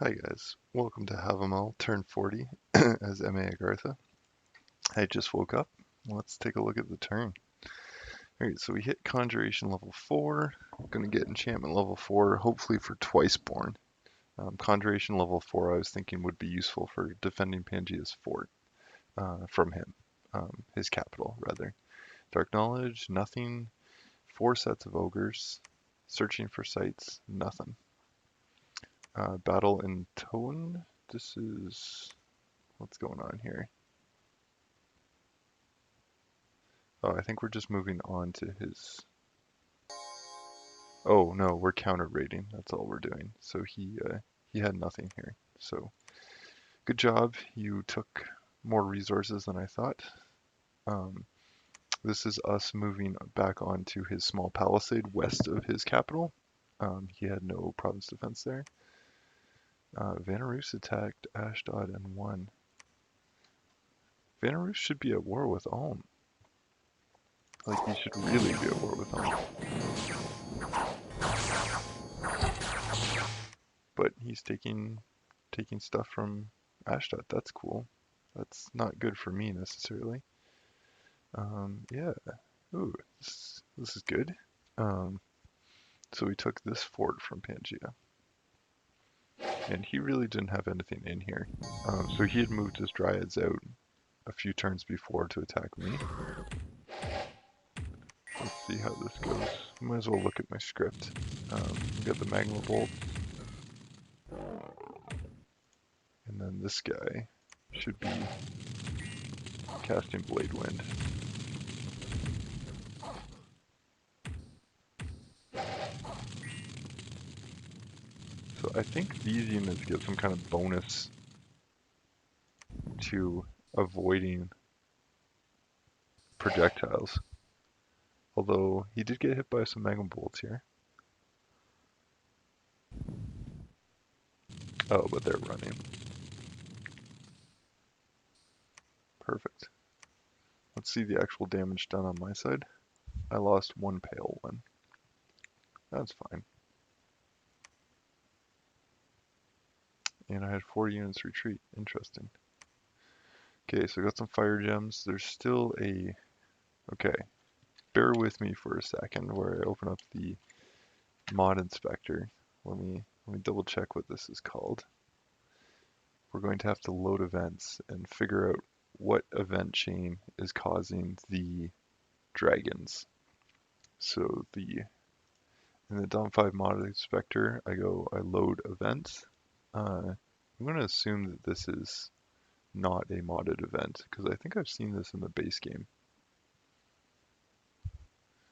Hi guys, welcome to Havamal, turn 40 as MA Agartha. I just woke up. Let's take a look at the turn. Alright, so we hit Conjuration level 4. Gonna get Enchantment level 4, hopefully for Twiceborn. Conjuration level 4 I was thinking would be useful for defending Pangea's fort from him. His capital, rather. Dark Knowledge, nothing. 4 sets of Ogres. Searching for sites, nothing. Battle in Tone. This is... What's going on here? Oh, I think we're just moving on to his... Oh no, we're counter raiding. That's all we're doing. So he had nothing here. So good job. You took more resources than I thought. Um, this is us moving back onto his small palisade west of his capital. He had no province defense there. Vanarus attacked Ashdod and won. Vanarus should be at war with Ulm. Like he should really be at war with Ulm. But he's taking stuff from Ashdod. That's cool. That's not good for me necessarily. Yeah. Ooh, this is good. Um, so we took this fort from Pangea. And he really didn't have anything in here. So he had moved his dryads out a few turns before to attack me. Let's see how this goes. Might as well look at my script. We got the magma bolt. And then this guy should be casting Blade Wind. So I think these units get some kind of bonus to avoiding projectiles. Although he did get hit by some magma bolts here. Oh, but they're running. Perfect. Let's see the actual damage done on my side. I lost one pale one. That's fine. And I had 4 units retreat. Interesting. Okay, so I got some fire gems. There's still a... Okay, bear with me for a second where I open up the mod inspector. Let me double check what this is called. We're going to have to load events and figure out what event chain is causing the dragons. So in the DOM 5 mod inspector, I load events. I'm going to assume that this is not a modded event because I think I've seen this in the base game.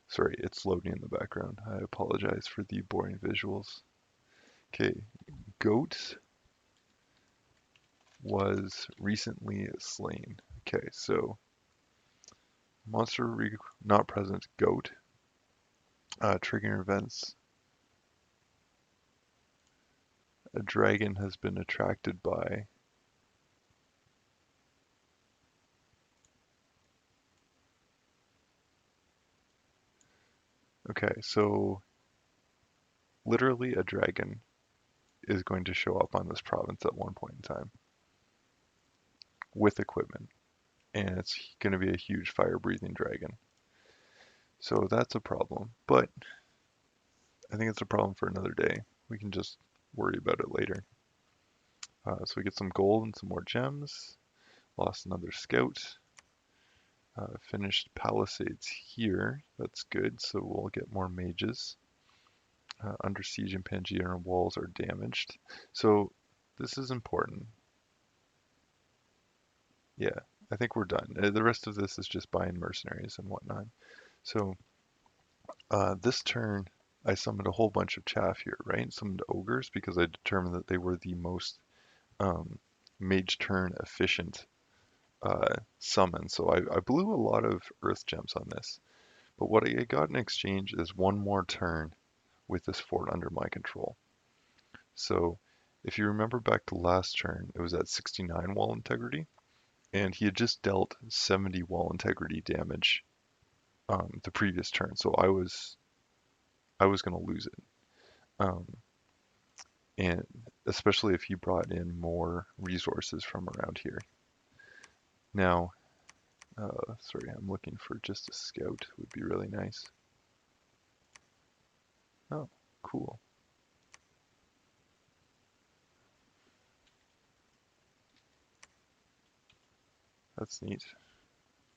Sorry, it's loading in the background. I apologize for the boring visuals. Okay, goat was recently slain. Okay, so monster not present goat. Triggering events. A dragon has been attracted by. Okay, so literally a dragon is going to show up on this province at one point in time with equipment, and it's going to be a huge fire-breathing dragon. So that's a problem, but I think it's a problem for another day. We can just worry about it later. So we get some gold and some more gems. Lost another scout. Finished palisades here. That's good, so we'll get more mages. Under siege and Pangea walls are damaged. So this is important. Yeah, I think we're done. The rest of this is just buying mercenaries and whatnot. So this turn, I summoned a whole bunch of chaff here, right? Summoned ogres because I determined that they were the most mage turn efficient summon. So I blew a lot of earth gems on this. But what I got in exchange is one more turn with this fort under my control. So if you remember back to last turn, it was at 69 wall integrity, and he had just dealt 70 wall integrity damage the previous turn. So I was going to lose it. Um, and especially if he brought in more resources from around here. Now, sorry, I'm looking for just a scout, would be really nice. Oh, cool. That's neat.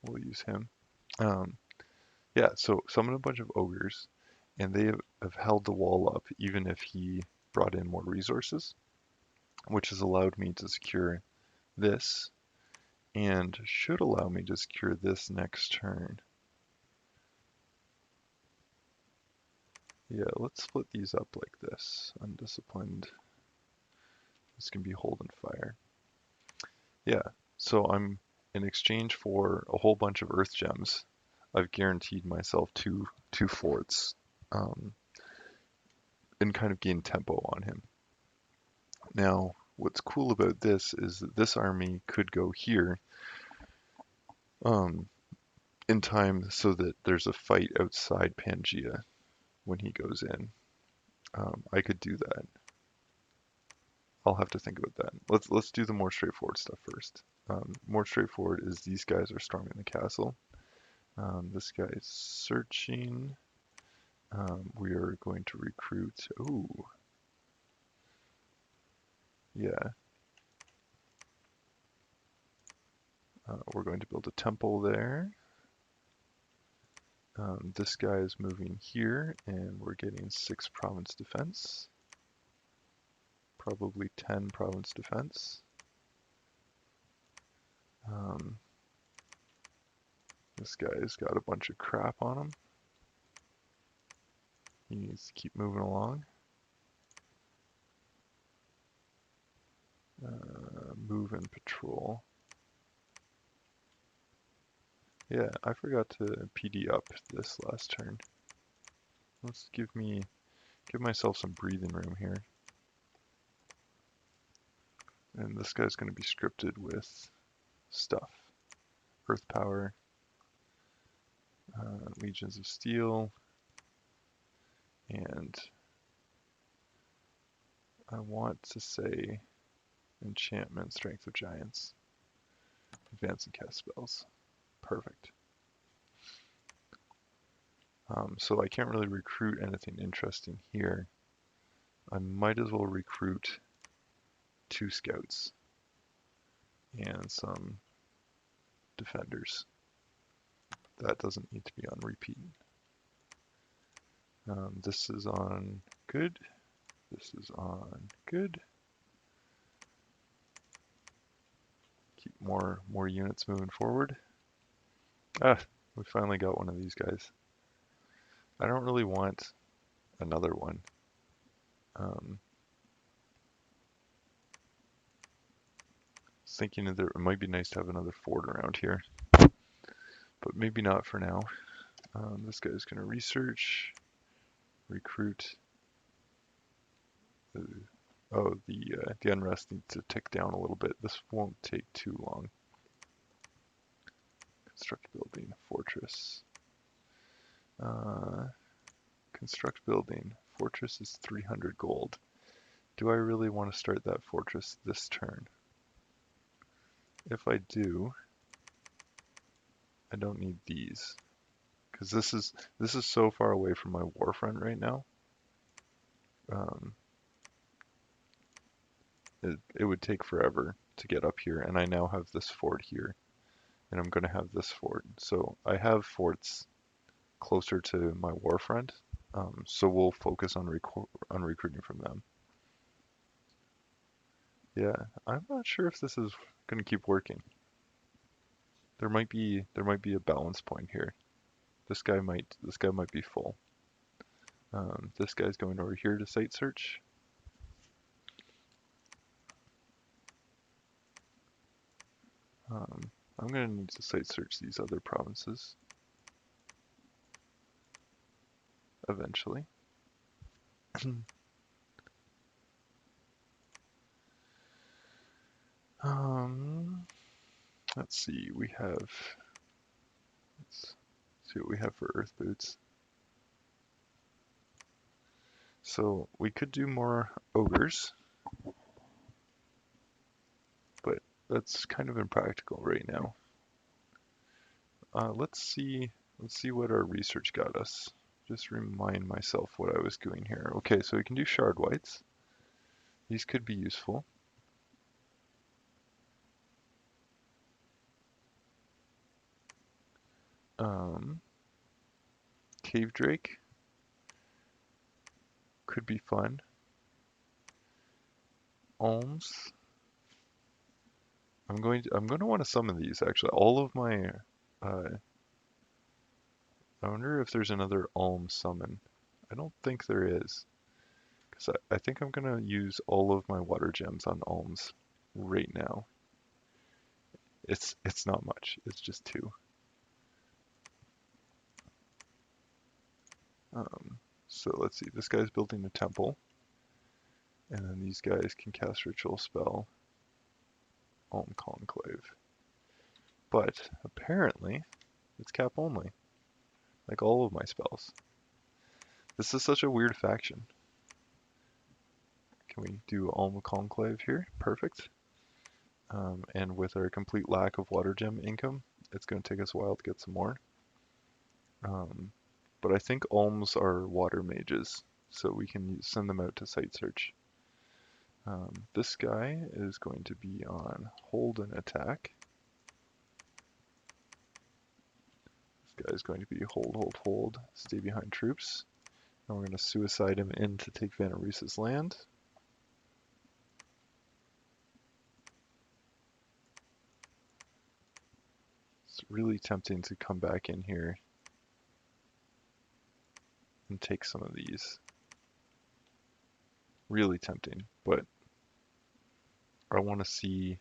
We'll use him. Um, yeah, so summon a bunch of ogres, and they have held the wall up even if he brought in more resources, which has allowed me to secure this, and should allow me to secure this next turn. Yeah, let's split these up like this. Undisciplined. This can be hold and fire. Yeah, so I'm in exchange for a whole bunch of earth gems. I've guaranteed myself two forts, um, and kind of gain tempo on him. Now, what's cool about this is that this army could go here, um, in time so that there's a fight outside Pangea when he goes in. I could do that. I'll have to think about that. Let's do the more straightforward stuff first. More straightforward is these guys are storming the castle. This guy is searching. We are going to recruit. Ooh, yeah. We're going to build a temple there. This guy is moving here, and we're getting 6 province defense. Probably 10 province defense. This guy's got a bunch of crap on him. He needs to keep moving along. Move and patrol. Yeah, I forgot to PD up this last turn. Let's give myself some breathing room here. And this guy's going to be scripted with stuff. Earth Power, Legions of Steel, and I want to say Enchantment, Strength of Giants, Advance and Cast Spells. Perfect. So I can't really recruit anything interesting here. I might as well recruit 2 scouts and some defenders. That doesn't need to be on repeat. This is on good. This is on good. Keep more units moving forward. Ah, we finally got one of these guys. I don't really want another one. Thinking that it might be nice to have another fort around here, but maybe not for now. This guy's going to research, recruit. Oh, the unrest needs to tick down a little bit. This won't take too long. Construct building, fortress. Construct building. Fortress is 300 gold. Do I really want to start that fortress this turn? If I do, I don't need these. Because this is so far away from my war front right now. It would take forever to get up here, and I now have this fort here, and I'm going to have this fort. So I have forts closer to my war front, so we'll focus on recruiting from them. Yeah, I'm not sure if this is going to keep working. There might be a balance point here. This guy might be full. This guy's going over here to site search. I'm going to need to site search these other provinces eventually. Let's see, let's see what we have for earth boots. So we could do more ogres. that's kind of impractical right now. Let's see what our research got us. Just remind myself what I was doing here. Okay, so we can do shard whites. These could be useful. Um, Cave Drake could be fun. Alms. I'm going to want to summon these actually. All of my I wonder if there's another Alm summon. I don't think there is. Because I think I'm going to use all of my water gems on Alms right now. It's not much. It's just two. So let's see. This guy's building a temple. And then these guys can cast Ritual Spell, Alm Conclave. But apparently, it's cap only. Like all of my spells. This is such a weird faction. Can we do Alm Conclave here? Perfect. And with our complete lack of water gem income, it's going to take us a while to get some more. But I think alms are water mages, so we can send them out to site search. This guy is going to be on hold and attack. This guy is going to be hold, hold, hold, stay behind troops. And we're going to suicide him in to take Vanarus's land. It's really tempting to come back in here and take some of these. Really tempting, but I want to see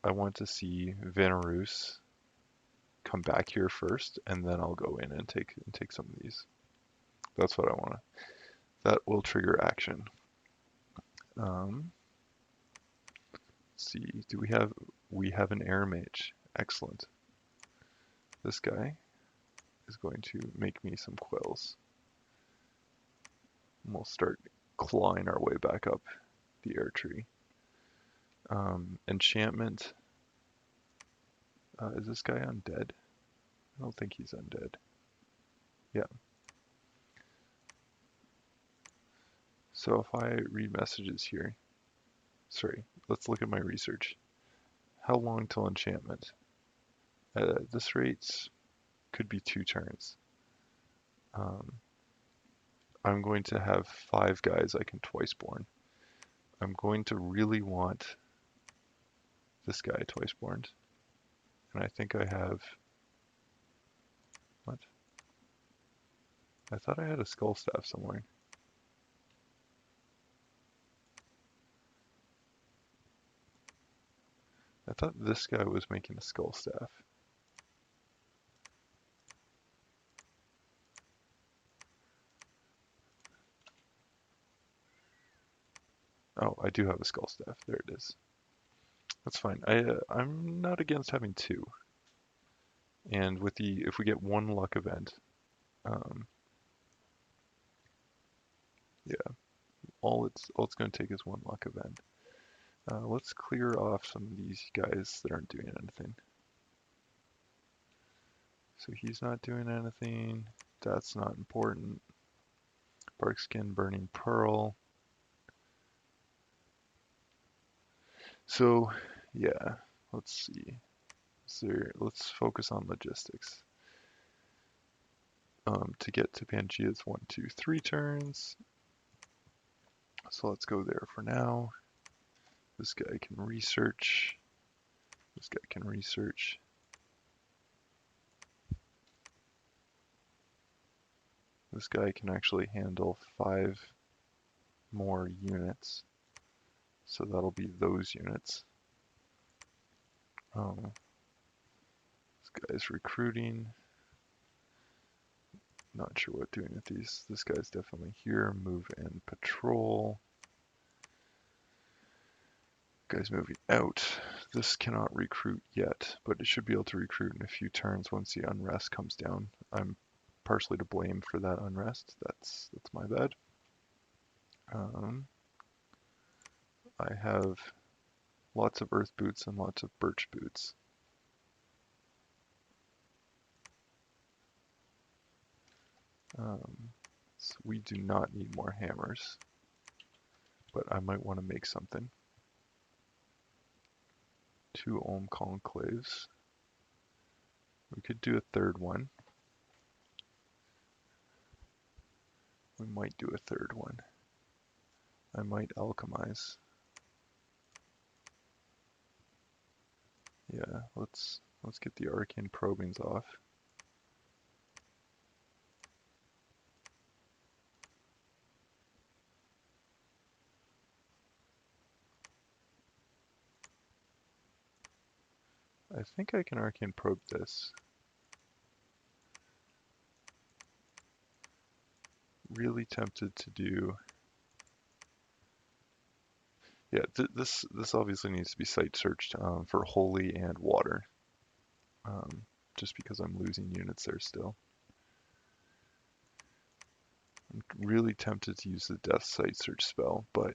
Vanarus come back here first, and then I'll go in and take some of these. That's what I want to. That will trigger action. Let's see. Do we have an air mage? Excellent. This guy is going to make me some quills. And we'll start clawing our way back up the air tree. Enchantment. Is this guy undead? I don't think he's undead. Yeah. So if I read messages here, sorry, let's look at my research. How long till enchantment? This rate could be 2 turns. I'm going to have 5 guys I can twice born. I'm going to really want this guy twice born. And I think I have... What? I thought I had a skull staff somewhere. I thought this guy was making a skull staff. Oh, I do have a skull staff. There it is. That's fine. I'm not against having 2. And with if we get 1 luck event, yeah, all it's going to take is 1 luck event. Let's clear off some of these guys that aren't doing anything. So he's not doing anything. That's not important. Bark skin, burning pearl. So, yeah, let's see. Let's focus on logistics. To get to Pangaea's 1, 2, 3 turns. So let's go there for now. This guy can research. This guy can research. This guy can actually handle 5 more units. So that'll be those units. This guy's recruiting. Not sure what doing with these. This guy's definitely here. Move and patrol. Guy's moving out. This cannot recruit yet, but it should be able to recruit in a few turns once the unrest comes down. I'm partially to blame for that unrest. That's my bad. Lots of earth boots and lots of birch boots. So we do not need more hammers, but I might want to make something. 2 ohm conclaves. We could do a third one. We might do a third one. I might alchemize. Yeah, let's get the arcane probings off. I think I can arcane probe this. Really tempted to do. Yeah, this obviously needs to be site searched for holy and water, just because I'm losing units there still. I'm really tempted to use the death site search spell, but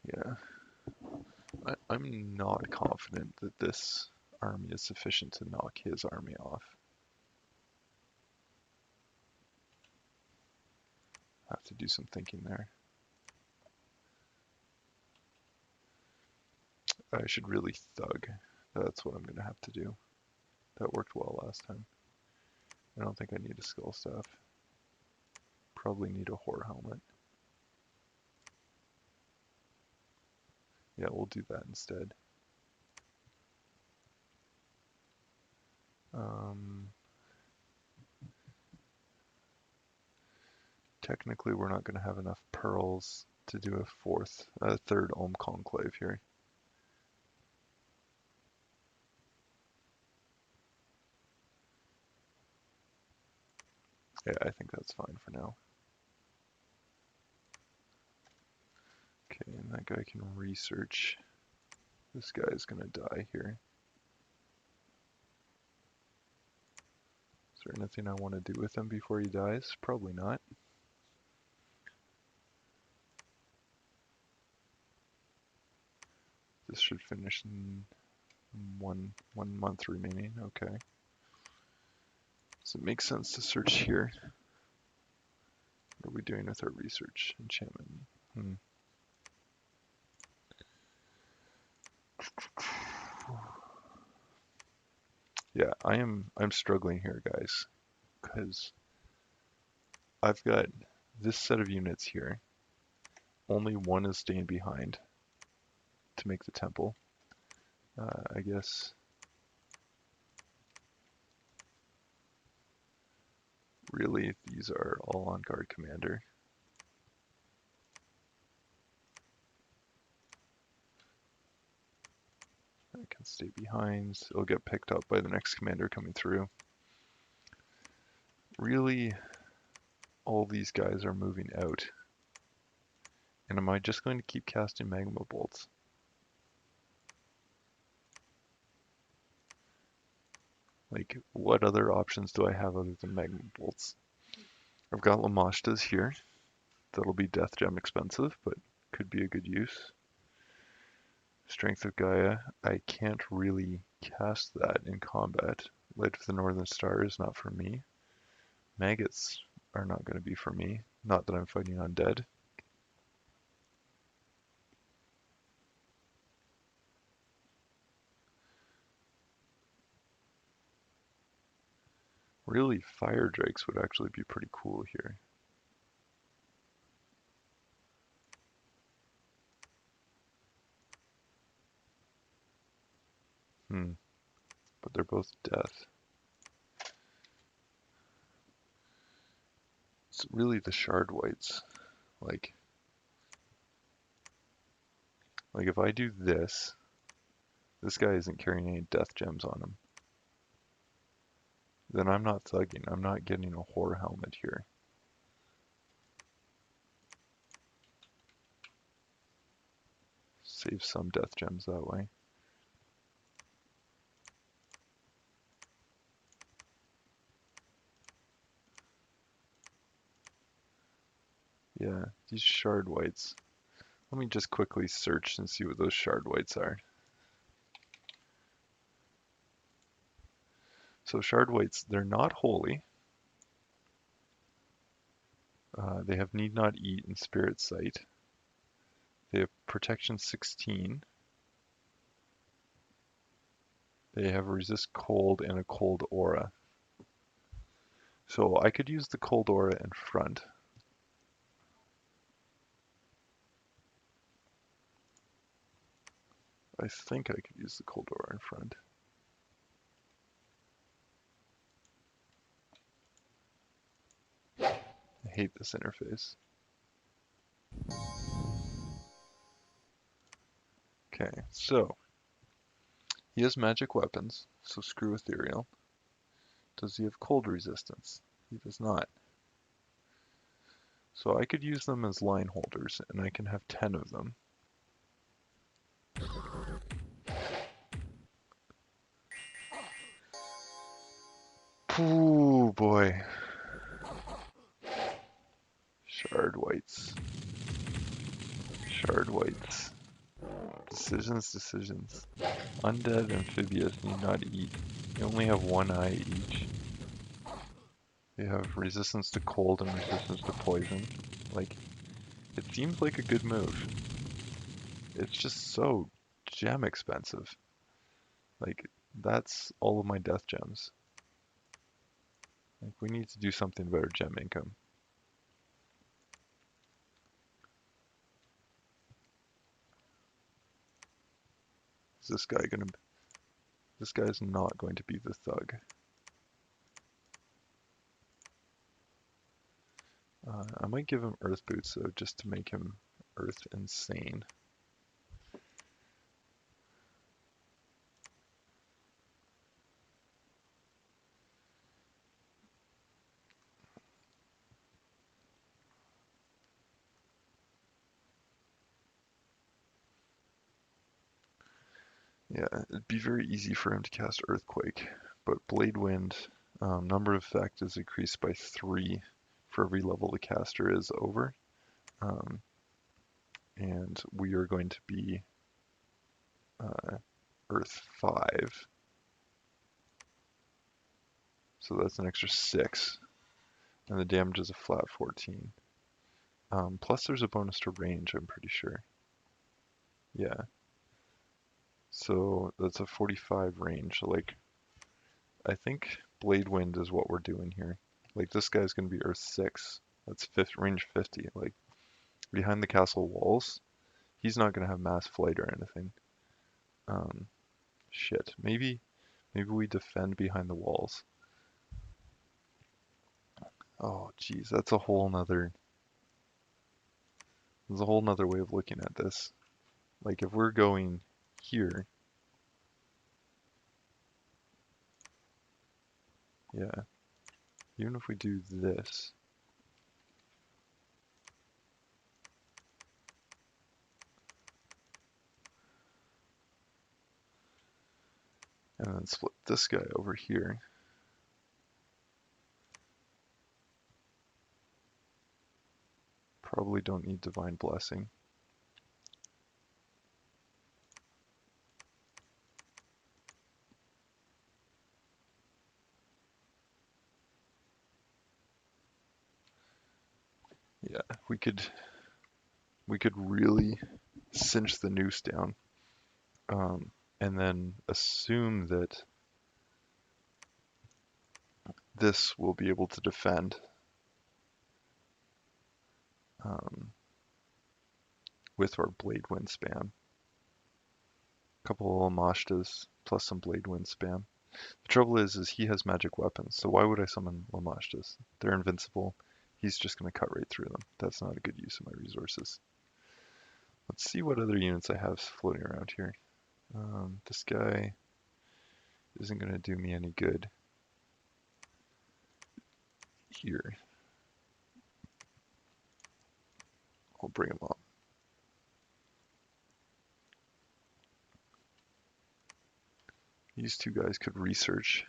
yeah, I'm not confident that this army is sufficient to knock his army off. Have to do some thinking there. I should really thug. That's what I'm gonna have to do. That worked well last time. I don't think I need a skull staff. Probably need a whore helmet. Yeah, we'll do that instead. Technically, we're not going to have enough pearls to do a third Ohm Conclave here. Yeah, I think that's fine for now. Okay, and that guy can research. This guy is going to die here. Is there anything I want to do with him before he dies? Probably not. This should finish in one month remaining. Okay. Does it make sense to search here? What are we doing with our research? Enchantment. Yeah, I'm struggling here, guys, because I've got this set of units here. Only one is staying behind to make the temple. I guess really these are all on guard commander. I can stay behind. It'll get picked up by the next commander coming through. Really, all these guys are moving out. And am I just going to keep casting magma bolts? Like, what other options do I have other than magma bolts? I've got Lamashtas here. That'll be death gem expensive, but could be a good use. Strength of Gaia. I can't really cast that in combat. Light of the Northern Star is not for me. Maggots are not going to be for me. Not that I'm fighting undead. Really, fire drakes would actually be pretty cool here. But they're both death. It's really the shard whites. Like if I do this, this guy isn't carrying any death gems on him. Then I'm not thugging. I'm not getting a whore helmet here. Save some death gems that way. Yeah, these shard whites. Let me just quickly search and see what those shard whites are. So shard whites, they're not holy. They have need not eat and spirit sight. They have protection 16. They have resist cold and a cold aura. So I could use the cold aura in front. I think I could use the cold aura in front. I hate this interface. Okay, so he has magic weapons, so screw ethereal. Does he have cold resistance? He does not. So I could use them as line holders, and I can have 10 of them. Ooh, boy. Shard whites. Shard whites. Decisions, decisions. Undead amphibious need not eat. They only have one eye each. They have resistance to cold and resistance to poison. Like, it seems like a good move. It's just so gem expensive. Like, that's all of my death gems. Like, we need to do something about our gem income. Is this guy gonna... This guy's not going to be the thug. I might give him earth boots though, just to make him earth insane. Yeah, it'd be very easy for him to cast Earthquake, but Blade Wind, number of effect is increased by 3 for every level the caster is over. Um, and we are going to be Earth 5. So that's an extra 6. And the damage is a flat 14. Plus there's a bonus to range, I'm pretty sure. Yeah. So that's a 45 range. Like, I think Blade Wind is what we're doing here. Like, this guy's going to be Earth 6. That's range 50. Like, behind the castle walls, he's not going to have mass flight or anything. Shit. Maybe we defend behind the walls. Oh, geez, that's a whole nother... There's a whole nother way of looking at this. Like, if we're going here, yeah, even if we do this, and then split this guy over here, probably don't need Divine Blessing. Yeah, we could really cinch the noose down, and then assume that this will be able to defend with our Blade Wind spam. A couple of Lamashtas plus some Blade Wind spam. The trouble is he has magic weapons, so why would I summon Lamashtas? They're invincible. He's just going to cut right through them. That's not a good use of my resources. Let's see what other units I have floating around here. This guy isn't going to do me any good here. I'll bring him up. These two guys could research.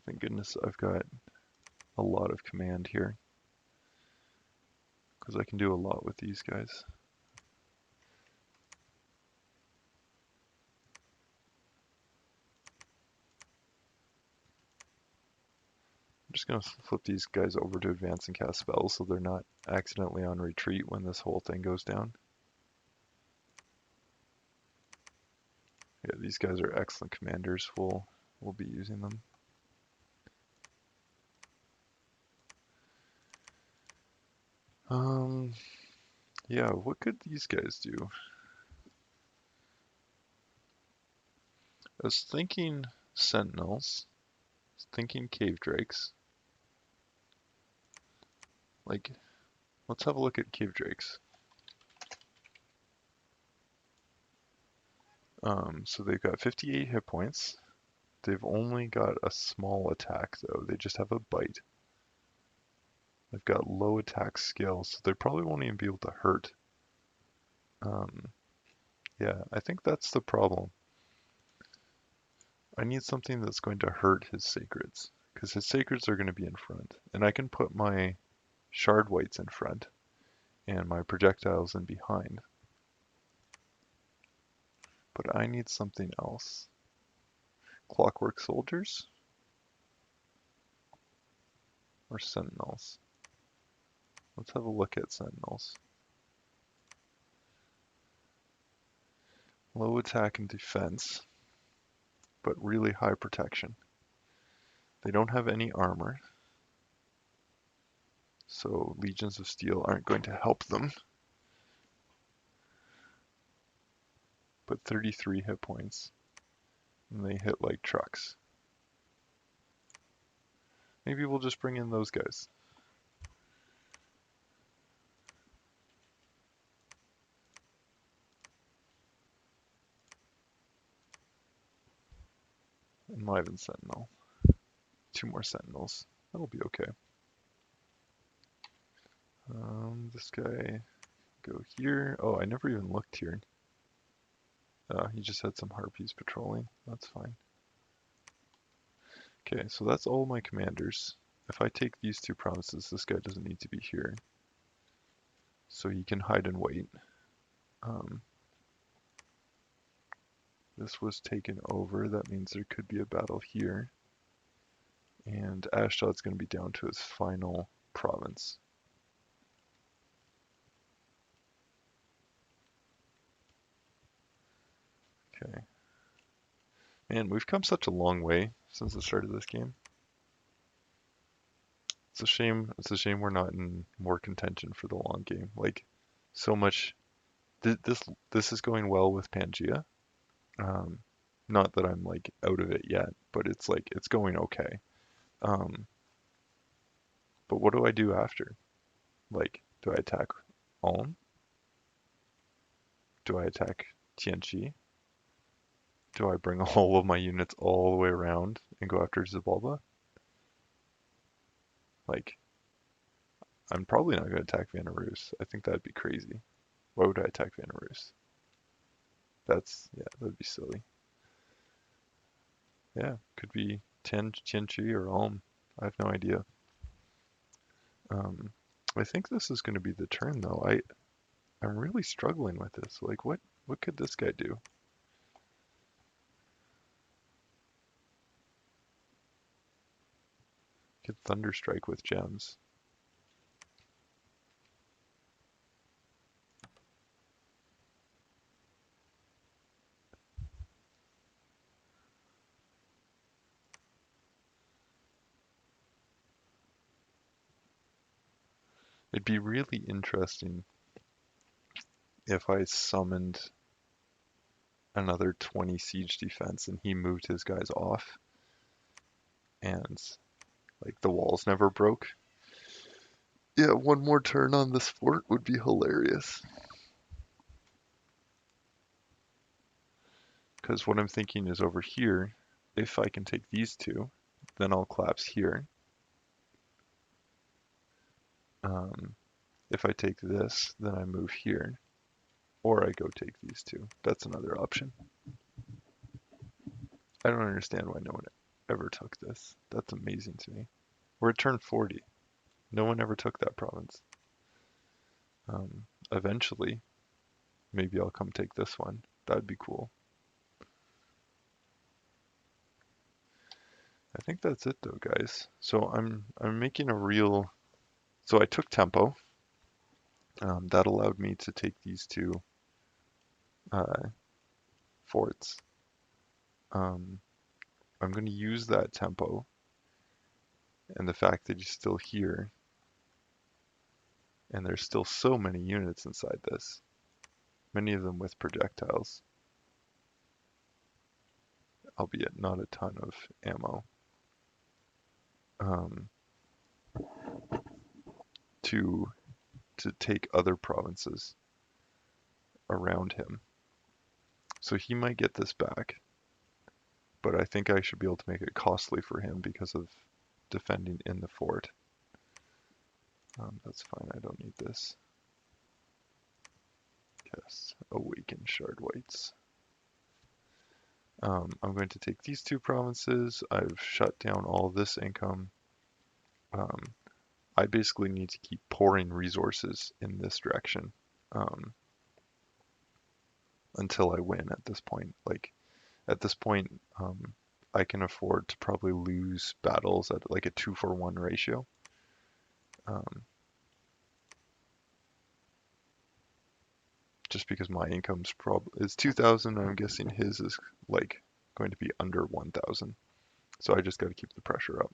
Thank goodness I've got a lot of command here, because I can do a lot with these guys. I'm just going to flip these guys over to advance and cast spells so they're not accidentally on retreat when this whole thing goes down. Yeah, these guys are excellent commanders. We'll be using them. Yeah, what could these guys do? I was thinking sentinels, thinking cave drakes. Like, let's have a look at cave drakes. So they've got 58 hit points. They've only got a small attack though. They just have a bite. They've got low attack skill, so they probably won't even be able to hurt. Yeah, I think that's the problem. I need something that's going to hurt his sacreds, because his sacreds are going to be in front. And I can put my shard wights in front and my projectiles in behind. But I need something else. Clockwork soldiers? Or sentinels? Let's have a look at sentinels. Low attack and defense, but really high protection. They don't have any armor, so legions of steel aren't going to help them. But 33 hit points, and they hit like trucks. Maybe we'll just bring in those guys. Enliven sentinel. 2 more sentinels. That'll be okay. This guy, go here. Oh, I never even looked here. He just had some harpies patrolling. That's fine. Okay, so that's all my commanders. If I take these 2 provinces, this guy doesn't need to be here. So he can hide and wait. This was taken over. That means there could be a battle here. And Ashdod's going to be down to his final province. Okay. Man, we've come such a long way since the start of this game. It's a shame we're not in more contention for the long game. Like, so much. This is going well with Pangea. Not that I'm like out of it yet, but it's like it's going okay. Um, but what do I do after? Like, do I attack Ulm? Do I attack Tianchi? Do I bring all of my units all the way around and go after Xibalba? Like, I'm probably not going to attack Vanarus. I think that'd be crazy. Why would I attack Vanarus? Yeah, that'd be silly. Yeah, could be Tianchi or Ulm. I have no idea. Um, I think this is going to be the turn though. I'm really struggling with this. Like, what could this guy do? Could Thunderstrike with gems. It'd be really interesting if I summoned another 20 siege defense and he moved his guys off and like the walls never broke. Yeah, one more turn on this fort would be hilarious. Because what I'm thinking is over here, if I can take these 2, then I'll collapse here. If I take this, then I move here. Or I go take these 2. That's another option. I don't understand why no one ever took this. That's amazing to me. We're at turn 40. No one ever took that province. Eventually, maybe I'll come take this one. That'd be cool. I think that's it though, guys. So I'm making a real. So I took tempo. That allowed me to take these two uh, forts. Um, I'm going to use that tempo and the fact that he's still here, and there's still so many units inside this, many of them with projectiles, albeit not a ton of ammo, um, to take other provinces around him. So he might get this back, but I think I should be able to make it costly for him because of defending in the fort. That's fine, I don't need this. Yes, awaken shard whites. I'm going to take these two provinces. I've shut down all this income. I basically need to keep pouring resources in this direction um, until I win at this point. Like, at this point, I can afford to probably lose battles at like a 2-for-1 ratio. Just because my income's is 2,000, I'm guessing his is like going to be under 1,000. So I just got to keep the pressure up.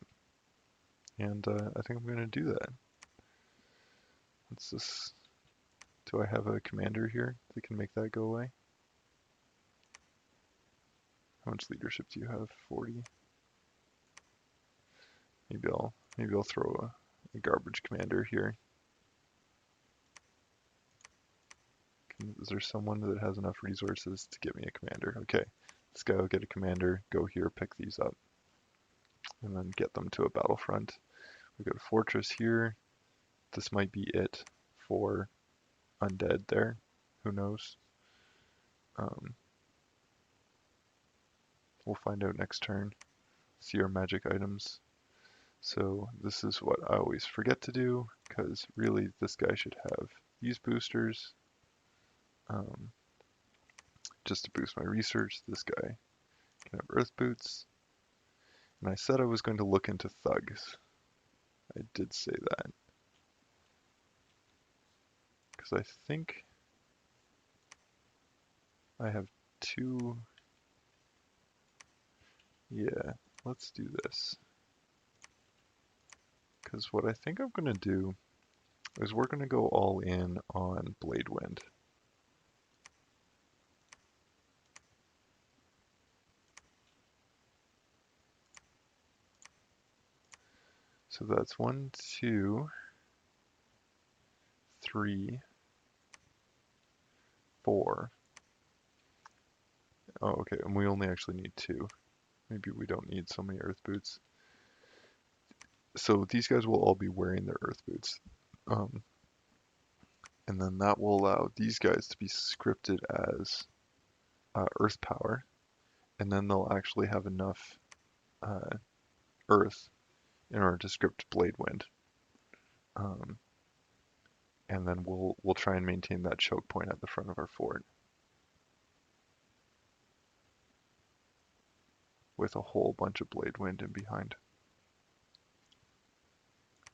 And I think I'm going to do that. Let's just, do I have a commander here that can make that go away? How much leadership do you have? 40. Maybe I'll throw a garbage commander here. Is there someone that has enough resources to get me a commander? Okay, this guy will get a commander, go here, pick these up, and then get them to a battlefront. We've got a fortress here. This might be it for undead there. Who knows? We'll find out next turn. See our magic items. So this is what I always forget to do, because really this guy should have these boosters. Just to boost my research, this guy can have earth boots. And I said I was going to look into thugs. I did say that. Because I think I have two. Yeah, let's do this. Because what I think I'm going to do is we're going to go all in on Blade Wind. So that's 1, 2, 3, 4. Oh, okay, and we only actually need 2. Maybe we don't need so many earth boots. So these guys will all be wearing their earth boots. And then that will allow these guys to be scripted as earth power. And then they'll actually have enough earth in order to script Blade Wind. And then we'll try and maintain that choke point at the front of our fort with a whole bunch of Blade Wind in behind.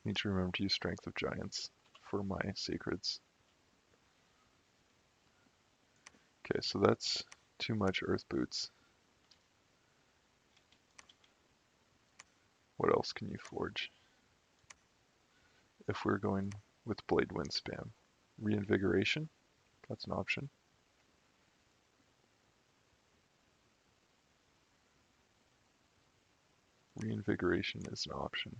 Need to remember to use Strength of Giants for my sacreds. Okay, so that's too much earth boots. What else can you forge? If we're going with Blade Wind spam. Reinvigoration, that's an option. Reinvigoration is an option.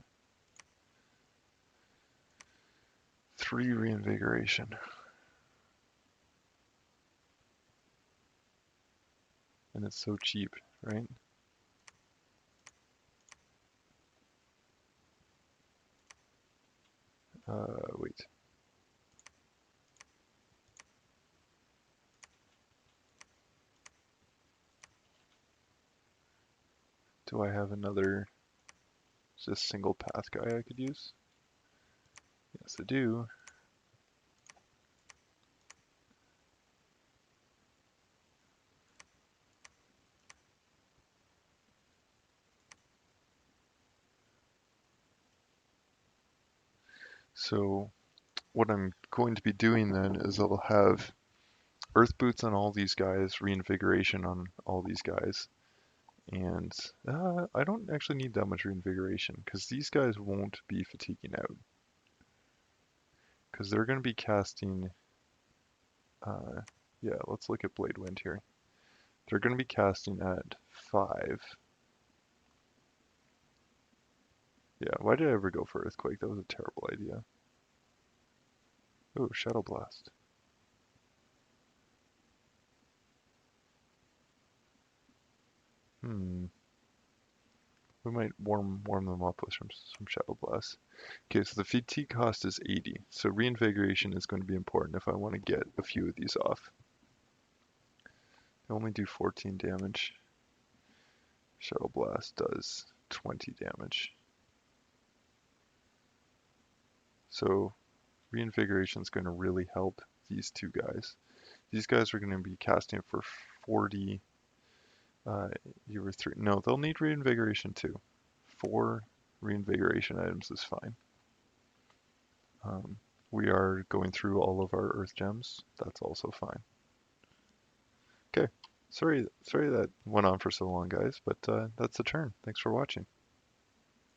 3 reinvigoration. And it's so cheap, right? Wait. Do I have another? Is this single path guy I could use? Yes, I do. So what I'm going to be doing then is I'll have Earth Boots on all these guys, Reinvigoration on all these guys, and I don't actually need that much Reinvigoration because these guys won't be fatiguing out because they're going to be casting. Uh, yeah, let's look at Blade Wind here. They're going to be casting at 5. Yeah, why did I ever go for Earthquake? That was a terrible idea. Oh, Shadow Blast. Hmm. We might warm them up with some Shadow Blast. Okay, so the fatigue cost is 80. So reinvigoration is going to be important if I want to get a few of these off. They only do 14 damage. Shadow Blast does 20 damage. So reinvigoration is going to really help these two guys. These guys are going to be casting it for 40. You were 3. No, they'll need reinvigoration too. 4 reinvigoration items is fine. We are going through all of our earth gems. That's also fine. Okay. Sorry that went on for so long, guys, but that's the turn. Thanks for watching.